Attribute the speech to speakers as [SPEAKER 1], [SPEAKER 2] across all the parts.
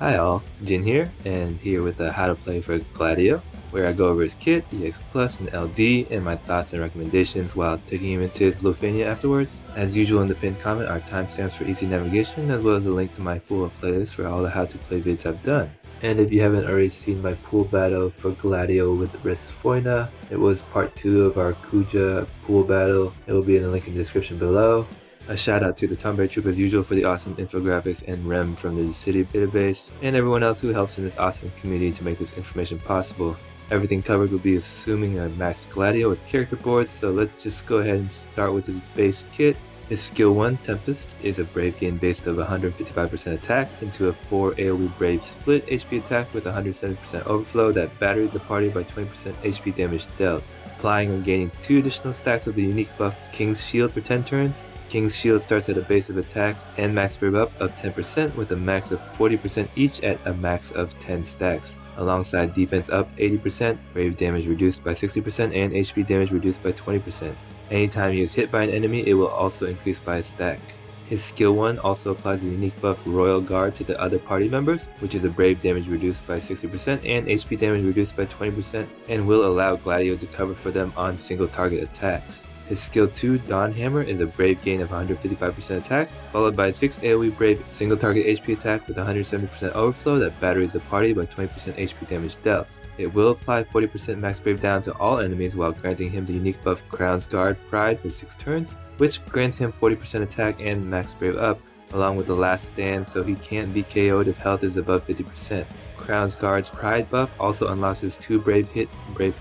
[SPEAKER 1] Hi all, Jin here, and here with the How to Play for Gladio, where I go over his kit, EX Plus, and LD, and my thoughts and recommendations while taking him into his Lufenia afterwards. As usual in the pinned comment are timestamps for easy navigation, as well as a link to my full playlist for all the How to Play vids I've done. And if you haven't already seen my pool battle for Gladio with Resfoina, it was part 2 of our Kuja pool battle. It will be in the link in the description below. A shout out to the Tomberry Troop as usual for the awesome infographics and REM from the city database, and everyone else who helps in this awesome community to make this information possible. Everything covered will be assuming a max Gladio with character boards, so let's just go ahead and start with his base kit. His skill 1, Tempest, is a Brave gain based of 155% attack into a 4 AoE Brave split HP attack with 170% overflow that batters the party by 20% HP damage dealt, applying or gaining 2 additional stacks of the unique buff King's Shield for 10 turns. King's Shield starts at a base of attack and max brave up of 10% with a max of 40% each at a max of 10 stacks, alongside defense up 80%, brave damage reduced by 60%, and HP damage reduced by 20%. Anytime he is hit by an enemy, it will also increase by a stack. His skill 1 also applies the unique buff Royal Guard to the other party members, which is a brave damage reduced by 60% and HP damage reduced by 20%, and will allow Gladio to cover for them on single target attacks. His skill 2, Dawn Hammer, is a Brave gain of 155% attack, followed by 6 AoE Brave single target HP attack with 170% overflow that batters the party by 20% HP damage dealt. It will apply 40% max Brave down to all enemies while granting him the unique buff Crown's Guard Pride for 6 turns, which grants him 40% attack and max Brave up, along with the Last Stand so he can't be KO'd if health is above 50%. Crown's Guard's Pride buff also unlocks his 2 Brave hit Brave++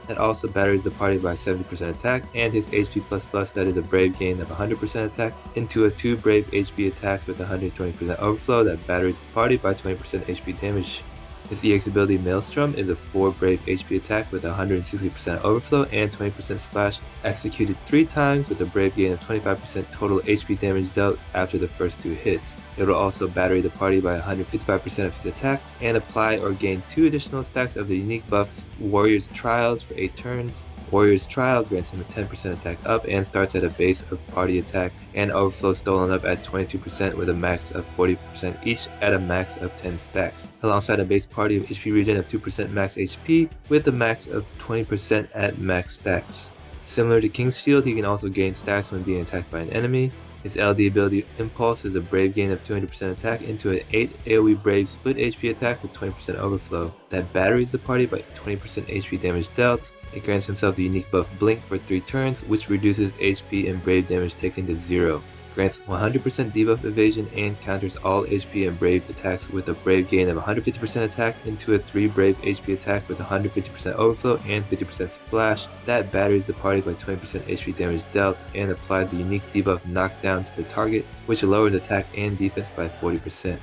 [SPEAKER 1] that also batters the party by 70% attack, and his HP++ that is a Brave gain of 100% attack into a 2 Brave HP attack with 120% overflow that batters the party by 20% HP damage. His EX ability Maelstrom is a 4 Brave HP attack with 160% overflow and 20% splash, executed 3 times with a Brave gain of 25% total HP damage dealt after the first 2 hits. It will also batter the party by 155% of his attack, and apply or gain 2 additional stacks of the unique buff Warrior's Trials for 8 turns. Warrior's Trial grants him a 10% attack up and starts at a base of party attack and overflow stolen up at 22% with a max of 40% each at a max of 10 stacks, alongside a base party of HP regen of 2% max HP with a max of 20% at max stacks. Similar to King's Shield, he can also gain stacks when being attacked by an enemy. His LD ability Impulse is a Brave gain of 200% attack into an 8 AoE Brave split HP attack with 20% overflow that batters the party by 20% HP damage dealt. It grants himself the unique buff Blink for 3 turns, which reduces HP and Brave damage taken to 0. Grants 100% debuff evasion and counters all HP and Brave attacks with a Brave gain of 150% attack into a 3 Brave HP attack with 150% overflow and 50% splash that batters the party by 20% HP damage dealt, and applies the unique debuff Knockdown to the target, which lowers attack and defense by 40%.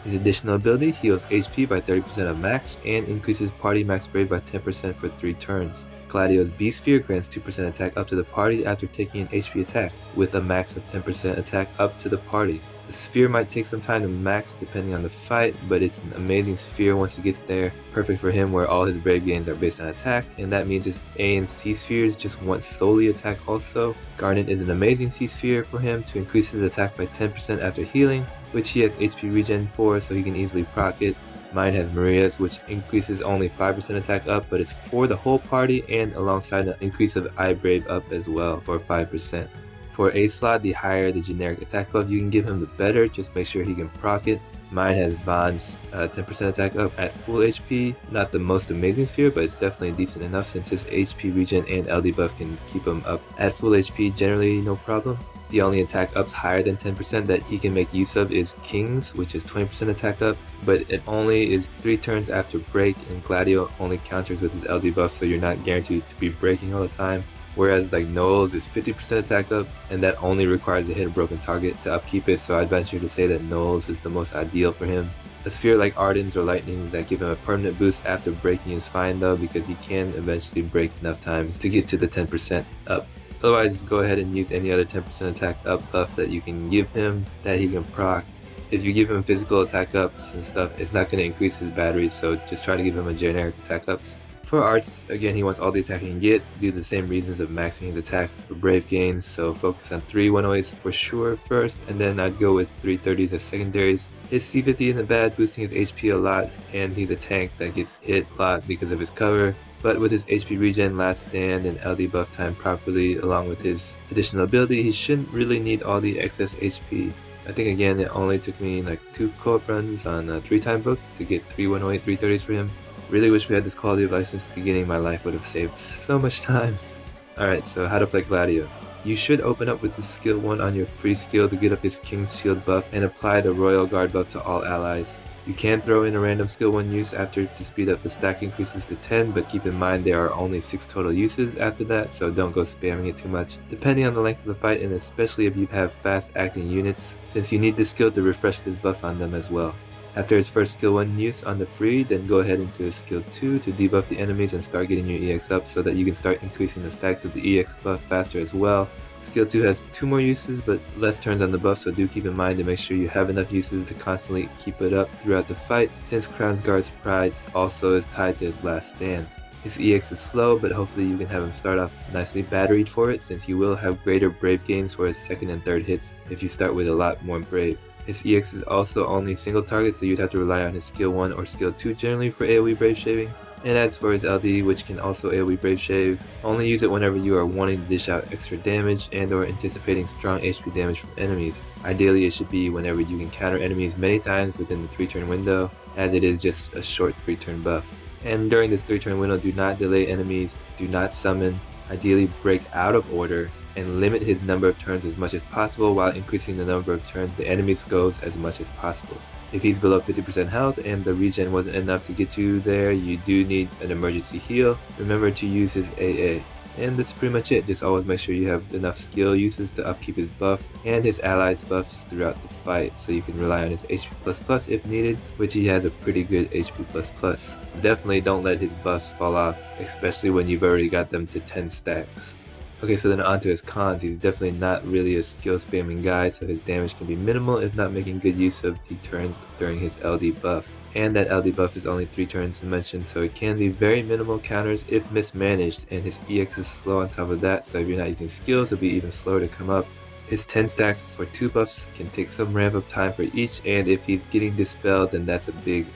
[SPEAKER 1] His additional ability heals HP by 30% of max and increases party max Brave by 10% for 3 turns. Gladio's B-Sphere grants 2% attack up to the party after taking an HP attack, with a max of 10% attack up to the party. The sphere might take some time to max depending on the fight, but it's an amazing sphere once he gets there, perfect for him where all his Brave gains are based on attack, and that means his A and C spheres just want solely attack also. Garnet is an amazing C sphere for him to increase his attack by 10% after healing, which he has HP regen for so he can easily proc it. Mine has Maria's, which increases only 5% attack up, but it's for the whole party and alongside an increase of Eye Brave up as well for 5%. For A slot, the higher the generic attack buff you can give him, the better. Just make sure he can proc it. Mine has Vaughn's 10% attack up at full HP. Not the most amazing sphere, but it's definitely decent enough since his HP regen and LD buff can keep him up at full HP, generally no problem. The only attack ups higher than 10% that he can make use of is King's, which is 20% attack up, but it only is 3 turns after break, and Gladio only counters with his LD buff, so you're not guaranteed to be breaking all the time. Whereas like Noel's is 50% attack up, and that only requires to hit a broken target to upkeep it, so I'd venture to say that Noel's is the most ideal for him. A sphere like Arden's or Lightning's that give him a permanent boost after breaking is fine though, because he can eventually break enough times to get to the 10% up. Otherwise, go ahead and use any other 10% attack up buff that you can give him that he can proc. If you give him physical attack ups and stuff, it's not going to increase his batteries, so just try to give him a generic attack ups. For arts, again, he wants all the attack he can get due to the same reasons of maxing his attack for brave gains, so focus on 3 108s for sure first, and then I'd go with 330s as secondaries. His C50 isn't bad, boosting his HP a lot, and he's a tank that gets hit a lot because of his cover. But with his HP regen, last stand, and LD buff timed properly, along with his additional ability, he shouldn't really need all the excess HP. I think again it only took me like 2 co-op runs on a 3-time book to get 3 108 330s for him. Really wish we had this quality of life since the beginning. My life would have saved so much time. Alright, so how to play Gladio. You should open up with the skill 1 on your free skill to get up his King's Shield buff and apply the Royal Guard buff to all allies. You can throw in a random skill 1 use after to speed up the stack increases to 10, but keep in mind there are only 6 total uses after that, so don't go spamming it too much, depending on the length of the fight and especially if you have fast acting units, since you need the skill to refresh this buff on them as well. After his first skill 1 use on the free, then go ahead into his skill 2 to debuff the enemies and start getting your EX up so that you can start increasing the stacks of the EX buff faster as well. Skill 2 has 2 more uses but less turns on the buff, so do keep in mind to make sure you have enough uses to constantly keep it up throughout the fight, since Crownsguard's Pride also is tied to his last stand. His EX is slow, but hopefully you can have him start off nicely batteried for it, since you will have greater brave gains for his second and third hits if you start with a lot more brave. His EX is also only single target, so you'd have to rely on his skill 1 or skill 2 generally for AoE brave shaving. And as for his LD, which can also AoE brave shave, only use it whenever you are wanting to dish out extra damage and or anticipating strong HP damage from enemies. Ideally it should be whenever you can counter enemies many times within the 3-turn window, as it is just a short 3-turn buff. And during this 3-turn window, do not delay enemies, do not summon, ideally break out of order, and limit his number of turns as much as possible while increasing the number of turns the enemies goes as much as possible. If he's below 50% health and the regen wasn't enough to get you there, you do need an emergency heal. Remember to use his AA. And that's pretty much it. Just always make sure you have enough skill uses to upkeep his buff and his allies buffs throughout the fight, so you can rely on his HP++ if needed, which he has a pretty good HP++. Definitely don't let his buffs fall off, especially when you've already got them to 10 stacks. Okay, so then on to his cons. He's definitely not really a skill spamming guy, so his damage can be minimal if not making good use of the turns during his LD buff. And that LD buff is only 3 turns to mention, so it can be very minimal counters if mismanaged, and his EX is slow on top of that, so if you're not using skills it'll be even slower to come up. His 10 stacks for 2 buffs can take some ramp up time for each, and if he's getting dispelled then that's a big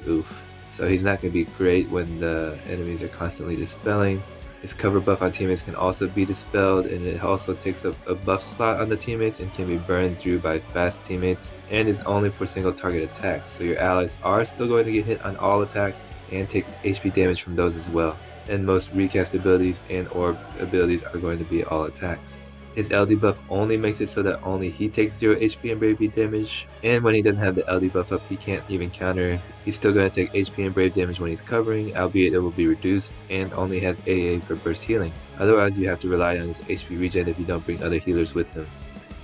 [SPEAKER 1] oof. So he's not going to be great when the enemies are constantly dispelling. His cover buff on teammates can also be dispelled, and it also takes up a buff slot on the teammates and can be burned through by fast teammates, and is only for single target attacks, so your allies are still going to get hit on all attacks and take HP damage from those as well. And most recast abilities and orb abilities are going to be all attacks. His LD buff only makes it so that only he takes 0 HP and brave beat damage, and when he doesn't have the LD buff up he can't even counter. He's still going to take HP and brave damage when he's covering, albeit it will be reduced, and only has AA for burst healing. Otherwise you have to rely on his HP regen if you don't bring other healers with him.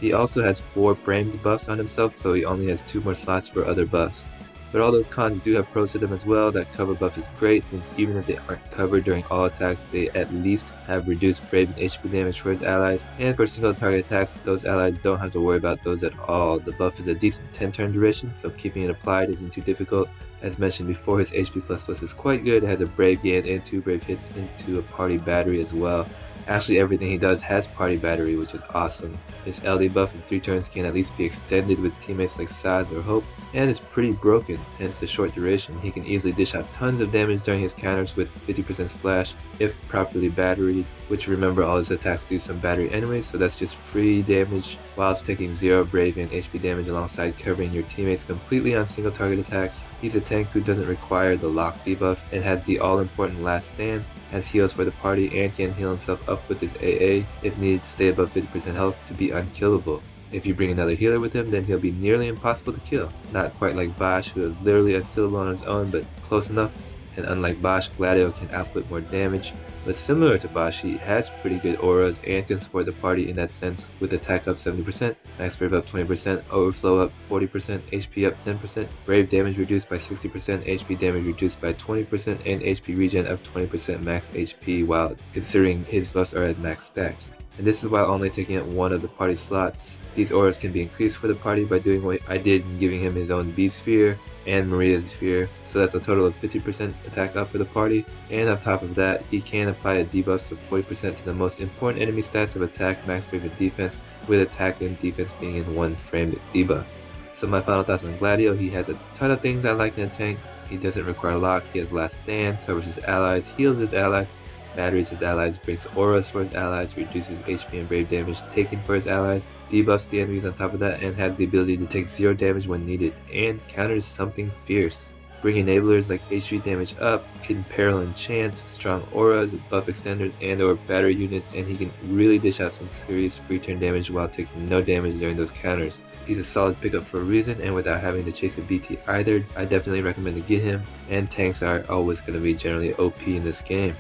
[SPEAKER 1] He also has 4 framed buffs on himself, so he only has 2 more slots for other buffs. But all those cons do have pros to them as well. That cover buff is great, since even if they aren't covered during all attacks, they at least have reduced brave and HP damage for his allies. And for single target attacks, those allies don't have to worry about those at all. The buff is a decent 10 turn duration, so keeping it applied isn't too difficult. As mentioned before, his HP++ is quite good. It has a brave gain and 2 brave hits into a party battery as well. Actually everything he does has party battery, which is awesome. His LD buff in 3 turns can at least be extended with teammates like Sazh or Hope, and is pretty broken, hence the short duration. He can easily dish out tons of damage during his counters with 50% splash if properly batteried, which remember all his attacks do some battery anyway, so that's just free damage whilst taking 0 brave and HP damage alongside covering your teammates completely on single target attacks. He's a tank who doesn't require the lock debuff and has the all important last stand, has heals for the party, and can heal himself up with his AA if needed to stay above 50% health to be unkillable. If you bring another healer with him, then he'll be nearly impossible to kill. Not quite like Bosch, who is literally unkillable on his own, but close enough. And unlike Bosch, Gladio can output more damage. But similar to Bosch, he has pretty good auras and can support the party in that sense, with attack up 70%, max brave up 20%, overflow up 40%, HP up 10%, brave damage reduced by 60%, HP damage reduced by 20%, and HP regen up 20% max HP, while considering his buffs are at max stacks. And this is while only taking up 1 of the party slots. These auras can be increased for the party by doing what I did in giving him his own B sphere, and Maria's sphere, so that's a total of 50% attack up for the party. And on top of that, he can apply a debuff of 40% to the most important enemy stats of attack, max break, and defense, with attack and defense being in one framed debuff. So my final thoughts on Gladio: he has a ton of things I like in a tank. He doesn't require lock, he has last stand, covers his allies, heals his allies, batteries his allies, breaks auras for his allies, reduces HP and brave damage taken for his allies, debuffs the enemies on top of that, and has the ability to take 0 damage when needed, and counters something fierce. Bring enablers like HP damage up, hidden peril enchant, strong auras, buff extenders, and or battery units, and he can really dish out some serious free turn damage while taking no damage during those counters. He's a solid pickup for a reason, and without having to chase a BT either, I definitely recommend to get him, and tanks are always going to be generally OP in this game.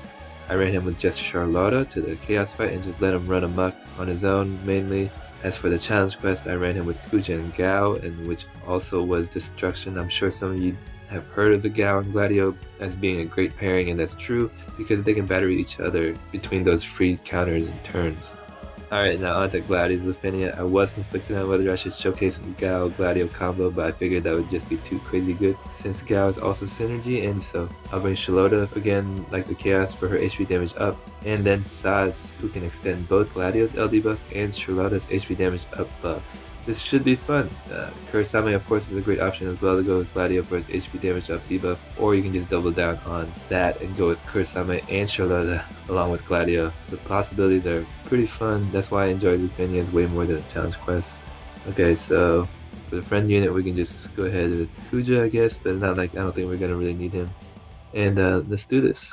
[SPEAKER 1] I ran him with just Charlotta to the Chaos fight and just let him run amok on his own mainly. As for the challenge quest, I ran him with Kuja and Gao, and which also was Destruction. I'm sure some of you have heard of the Gao and Gladio as being a great pairing, and that's true because they can battery each other between those free counters and turns. Alright, now on to Gladio's Lufenia. I was conflicted on whether I should showcase the Gao Gladio combo, but I figured that would just be too crazy good since Gao is also synergy, and so I'll bring Charlotta again like the Chaos for her HP damage up, and then Sazh, who can extend both Gladio's LD buff and Charlotta's HP damage up buff. This should be fun. Kurosame of course is a great option as well to go with Gladio for his HP damage up debuff, or you can just double down on that and go with Kurosame and Charlotta along with Gladio. The possibilities are pretty fun, that's why I enjoy Lufenia's way more than the challenge quest. Okay, so for the friend unit we can just go ahead with Kuja I guess, but not like I don't think we're gonna really need him. And let's do this.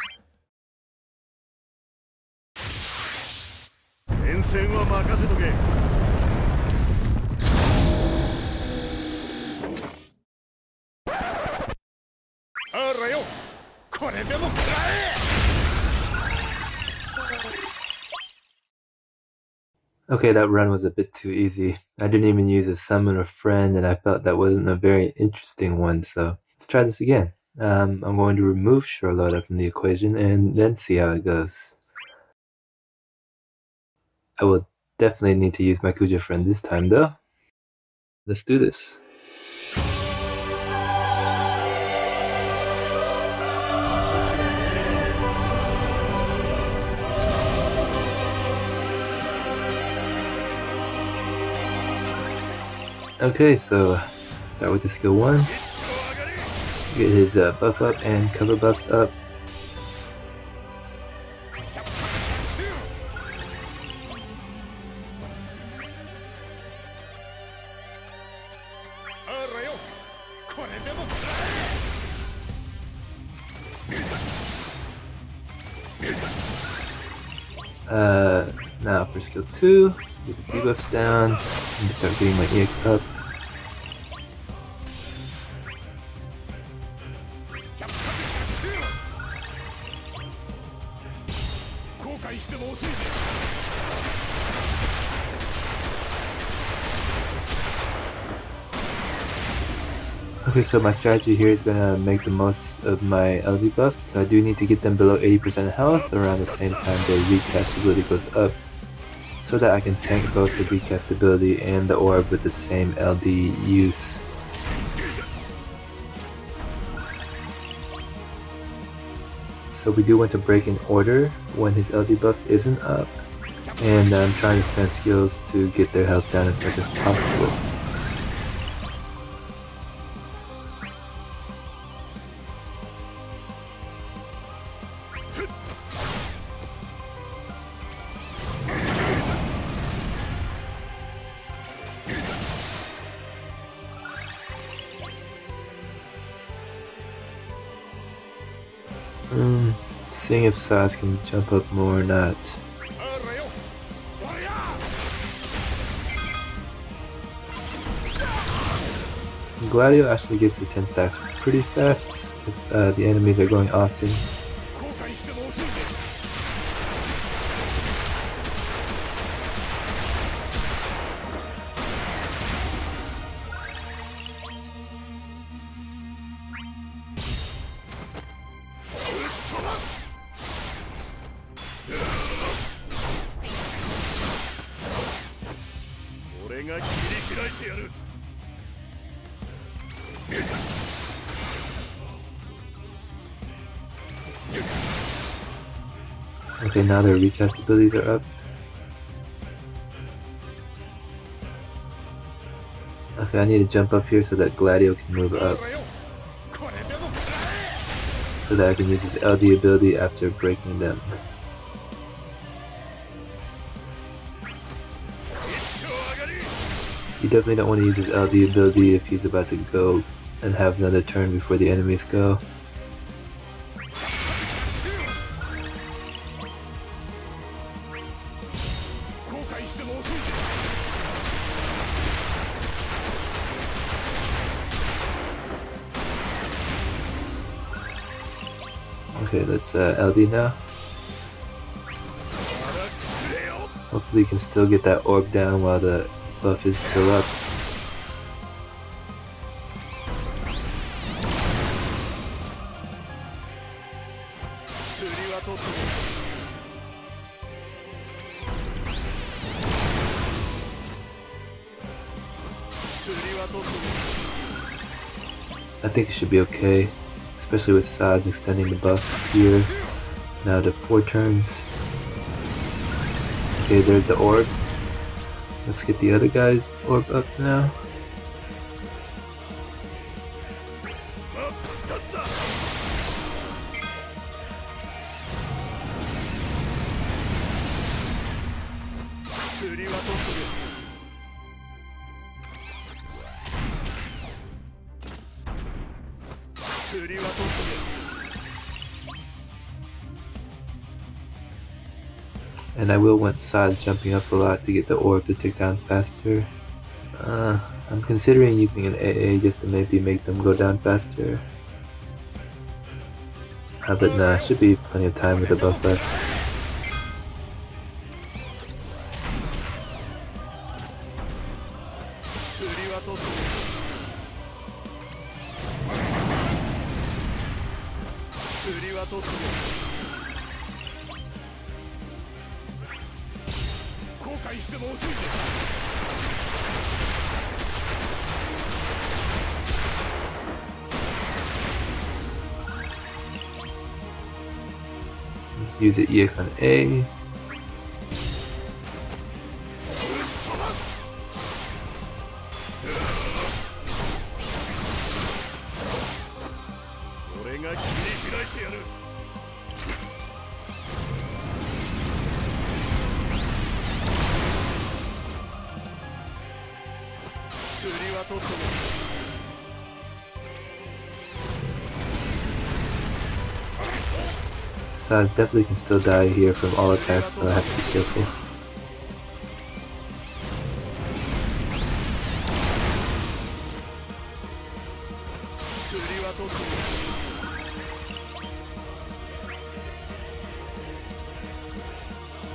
[SPEAKER 1] Okay, that run was a bit too easy. I didn't even use a summon or friend, and I felt that wasn't a very interesting one, so let's try this again. I'm going to remove Charlotta from the equation and then see how it goes. I will definitely need to use my Kuja friend this time though. Let's do this. Okay, so start with the skill 1, get his buff up and cover buffs up. Now for skill 2, get the debuffs down and start getting my EX up. Okay, so my strategy here is gonna make the most of my LD buff, so I do need to get them below 80% health around the same time their recast ability goes up, so that I can tank both the recast ability and the orb with the same LD use. So we do want to break in order when his LD buff isn't up, and I'm trying to spend skills to get their health down as much as possible. Seeing if Sazh can jump up more or not. Gladio actually gets to 10 stacks pretty fast if the enemies are going often. Okay, now their recast abilities are up. Okay, I need to jump up here so that Gladio can move up, so that I can use his LD ability after breaking them. You definitely don't want to use his LD ability if he's about to go and have another turn before the enemies go. Okay, let's LD now. Hopefully you can still get that orb down while the buff is still up. I think it should be okay, especially with Sazh extending the buff here. Now to 4 turns. Okay, there's the orb. Let's get the other guy's orb up now. And I will want Sazh jumping up a lot to get the orb to tick down faster. I'm considering using an AA just to maybe make them go down faster. But nah, should be plenty of time with the buff left. Let's use the EX on A. Sazh definitely can still die here from all attacks, so I have to be careful.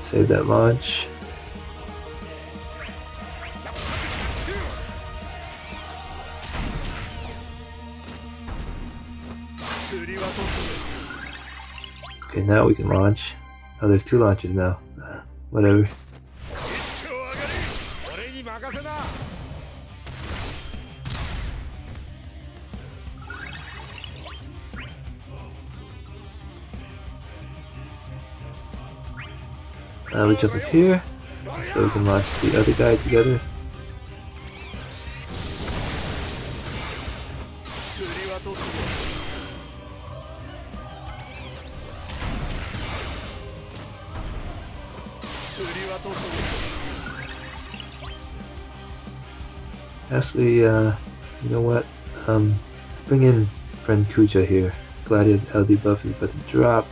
[SPEAKER 1] Save that launch. Okay, now we can launch. Oh, there's 2 launches now. Whatever. We jump up here, so we can launch the other guy together. Actually, you know what? Let's bring in friend Kuja here. Gladio's LD buff is about to drop,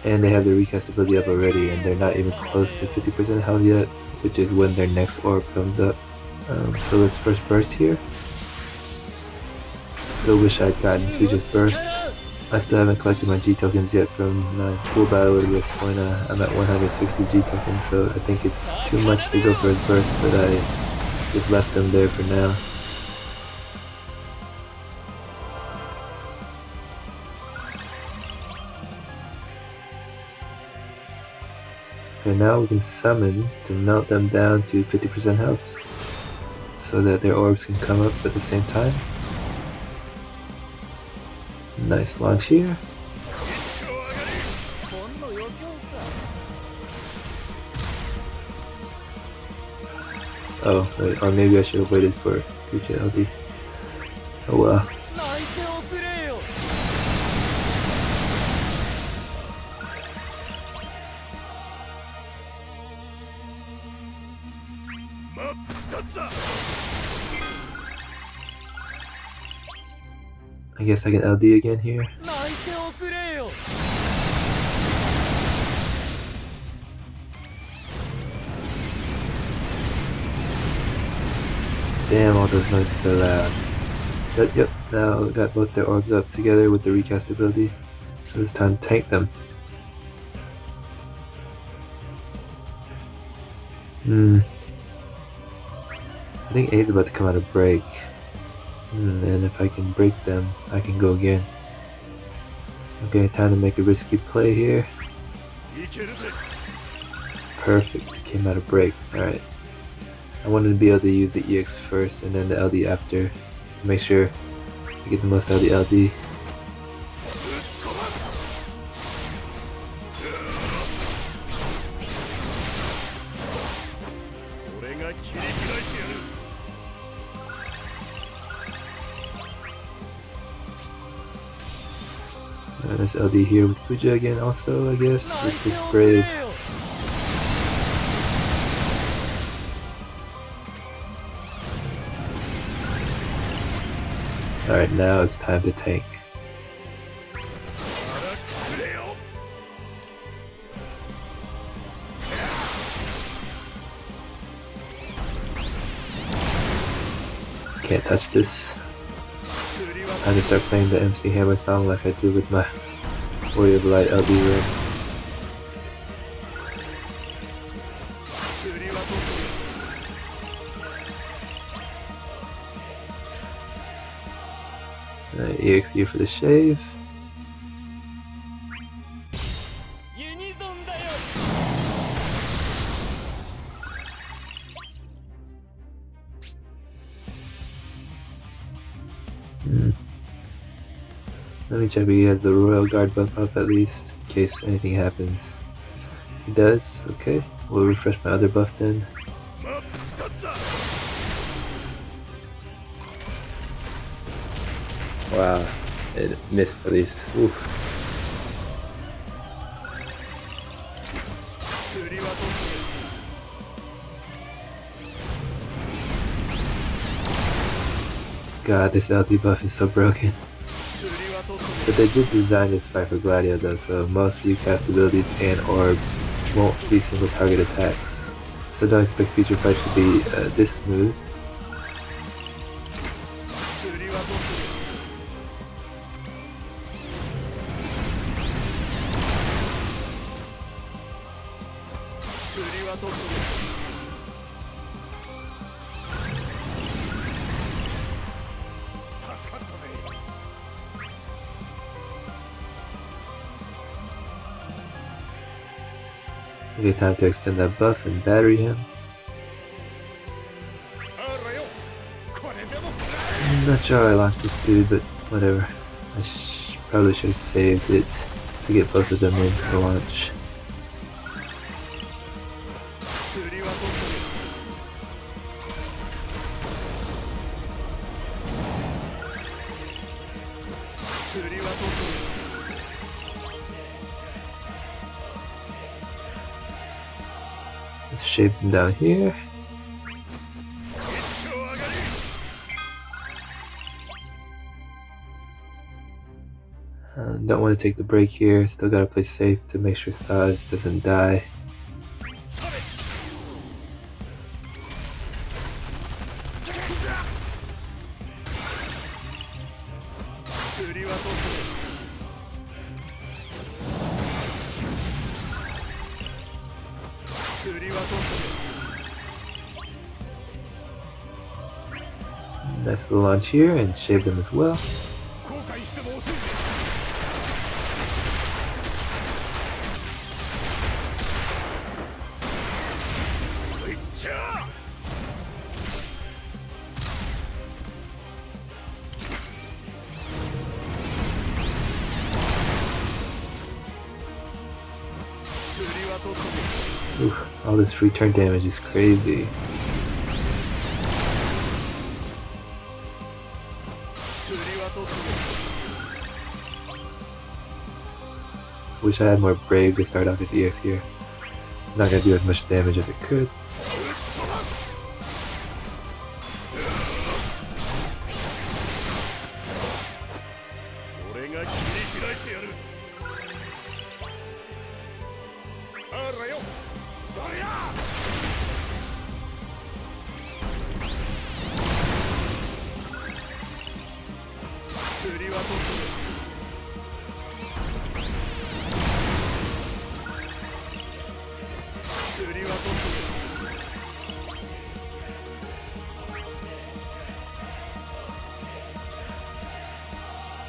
[SPEAKER 1] and they have their recast ability up already, and they're not even close to 50% health yet, which is when their next orb comes up. So let's first burst here. Still wish I'd gotten Kuja's burst. I still haven't collected my G tokens yet from my pool battle with Lufenia. I'm at 160 G tokens, so I think it's too much to go for his burst, but I just left them there for now. Okay, now we can summon to melt them down to 50% health, so that their orbs can come up at the same time. Nice launch here. Oh, wait, or maybe I should have waited for future LD. Oh well. I guess I can LD again here. Damn, all those noises are loud. But yep, now I got both their orbs up together with the recast ability, so it's time to tank them. I think A's about to come out of break. And if I can break them, I can go again. Okay, time to make a risky play here. Perfect, came out of break. Alright. I wanted to be able to use the EX first and then the LD after. Make sure I get the most out of the LD. This LD here with Kuja again also, I guess, with this Brave. Alright, now it's time to tank. Can't touch this. Time to start playing the MC Hammer song like I do with my Warrior of Light LD run. EXU for the shave. Let me check if he has the Royal Guard buff up at least, in case anything happens. He does, okay. We'll refresh my other buff then. Wow, it missed at least. Oof. God, this LD buff is so broken. But they did design this fight for Gladio though, so most recast abilities and orbs won't be single target attacks. So don't expect future fights to be this smooth. Okay, time to extend that buff and battery him. I'm not sure I lost this dude, but whatever. I probably should have saved it to get both of them in for launch. Let's shave them down here. Don't want to take the break here, still gotta play safe to make sure Sazh doesn't die. Nice little launch here and shave them as well. Oof, all this free turn damage is crazy. Wish I had more Brave to start off his EX here. It's not gonna do as much damage as it could.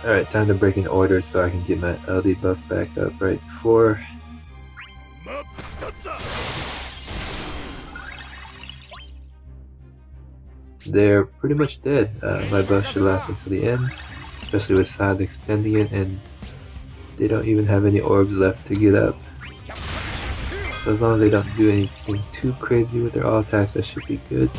[SPEAKER 1] Alright, time to break in order so I can get my LD buff back up right before. They're pretty much dead. My buff should last until the end, especially with Sazh extending it, and they don't even have any orbs left to get up. So as long as they don't do anything too crazy with their all attacks, that should be good.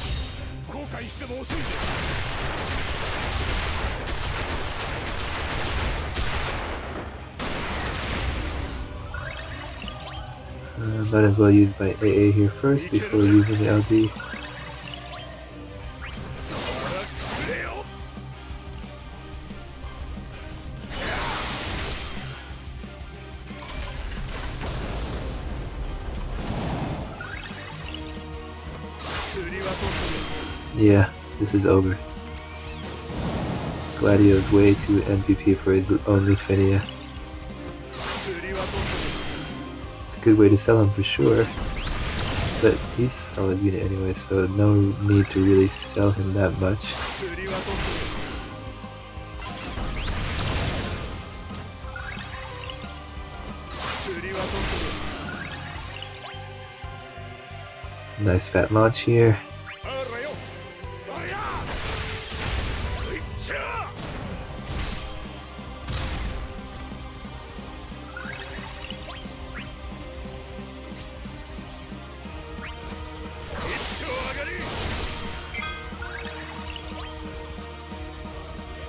[SPEAKER 1] Might as well use my AA here first before using the LD. Yeah, this is over. Gladio is way too MVP for his own Lufenia. It's a good way to sell him for sure, but he's a solid unit anyway, so no need to really sell him that much. Nice fat launch here.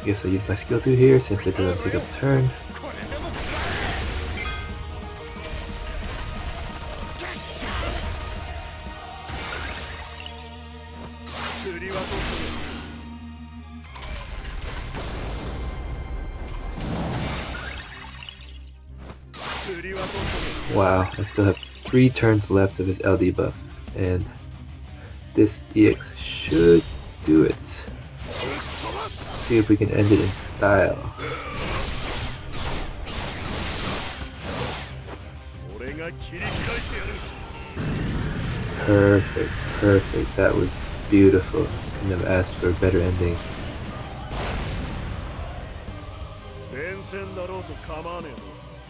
[SPEAKER 1] I guess I'll use my skill 2 here since it doesn't take up a turn. Wow, I still have 3 turns left of his LD buff, and this EX should do it. See if we can end it in style. Perfect, perfect. That was beautiful. Couldn't have asked for a better ending.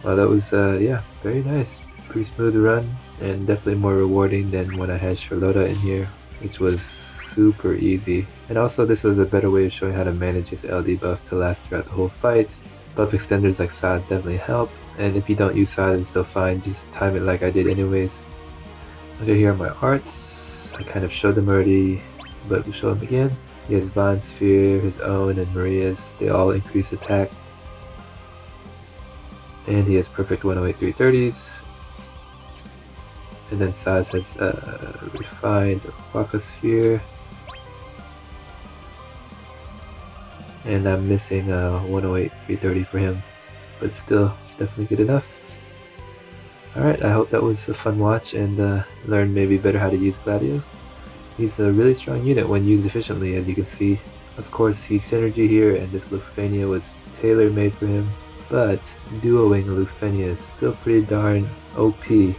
[SPEAKER 1] Well, that was, yeah, very nice. Pretty smooth run, and definitely more rewarding than when I had Charlotta in here, which was super easy. And also, this was a better way of showing how to manage his LD buff to last throughout the whole fight. Buff extenders like Sazh definitely help, and if you don't use Sazh, it's still fine. Just time it like I did anyways. Okay, here are my arts. I kind of showed them already, but we'll show them again. He has Von Sphere, his own, and Maria's. They all increase attack. And he has perfect 108 330s. And then Sazh has refined Waka Sphere. And I'm missing 108 330 for him, but still definitely good enough. Alright, I hope that was a fun watch and learned maybe better how to use Gladio. He's a really strong unit when used efficiently, as you can see. Of course, he's synergy here, and this Lufenia was tailor-made for him, but duoing Lufenia is still pretty darn OP.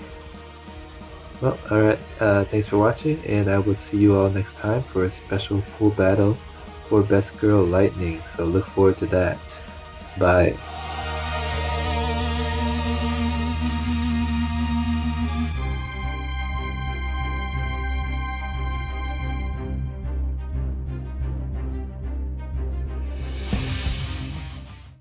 [SPEAKER 1] Well, alright, thanks for watching, and I will see you all next time for a special pool battle for Best Girl Lightning, so look forward to that. Bye.